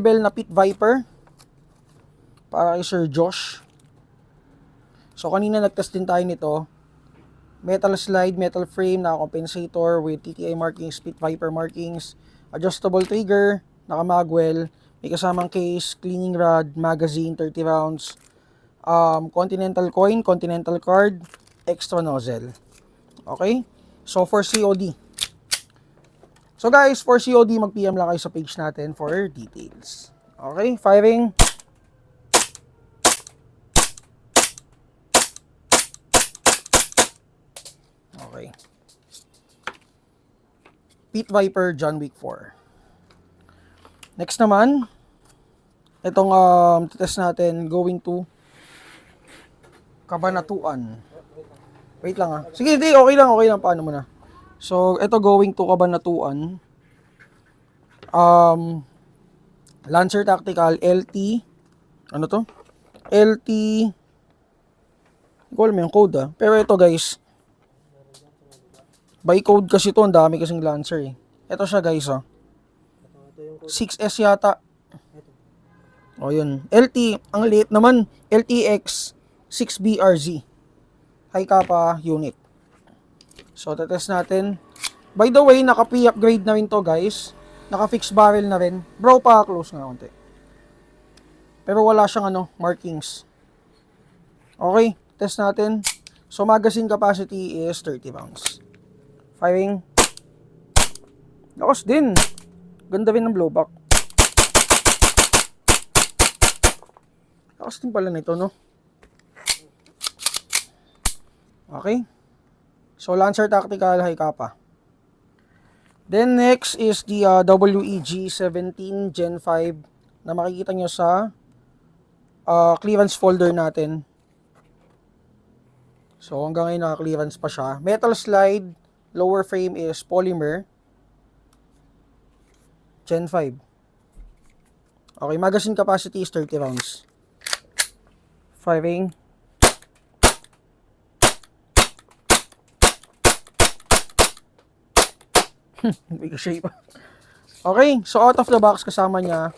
bell na Pit Viper para kay Sir Josh. So kanina nagtest din tayo nito. Metal slide, metal frame, naka-compensator with TTI markings, Pit Viper markings, adjustable trigger, naka-magwell, may kasamang case, cleaning rod, magazine, 30 rounds, continental coin, continental card, extra nozzle. Okay? So for COD. So guys, for COD, mag-PM lang kayo sa page natin for details. Okay? Firing. Okay. Pit Viper John Wick 4. Next naman, itong test natin going to Cabanatuan. Wait lang Sige, di, okay lang. Paano mo na? So, ito going to Cabanatuan. Lancer Tactical LT. Ano to? LT. Hindi ko alam yung code Pero ito guys, by code kasi to, ang dami kasing Lancer Ito siya guys 6S yata. O yun. LT, ang liit naman. LTX 6BRZ. High Kappa unit. So, tetest natin. By the way, naka-P-upgrade na rin to guys. Naka-fixed barrel na rin. Bro, pa-close nga konti. Pero wala siyang markings. Okay, test natin. So, magazine capacity is 30 rounds. Firing. Lakas din. Ganda rin ng blowback. Lakas din pala nito, no? Okay. So, Lancer Tactical High Kappa. Then, next is the WEG 17 Gen 5 na makikita nyo sa clearance folder natin. So, hanggang ngayon naka-clearance pa siya. Metal slide. Lower frame is polymer. Gen 5. Okay, magazine capacity is 30 rounds. Firing. May shape. Okay, so out of the box kasama niya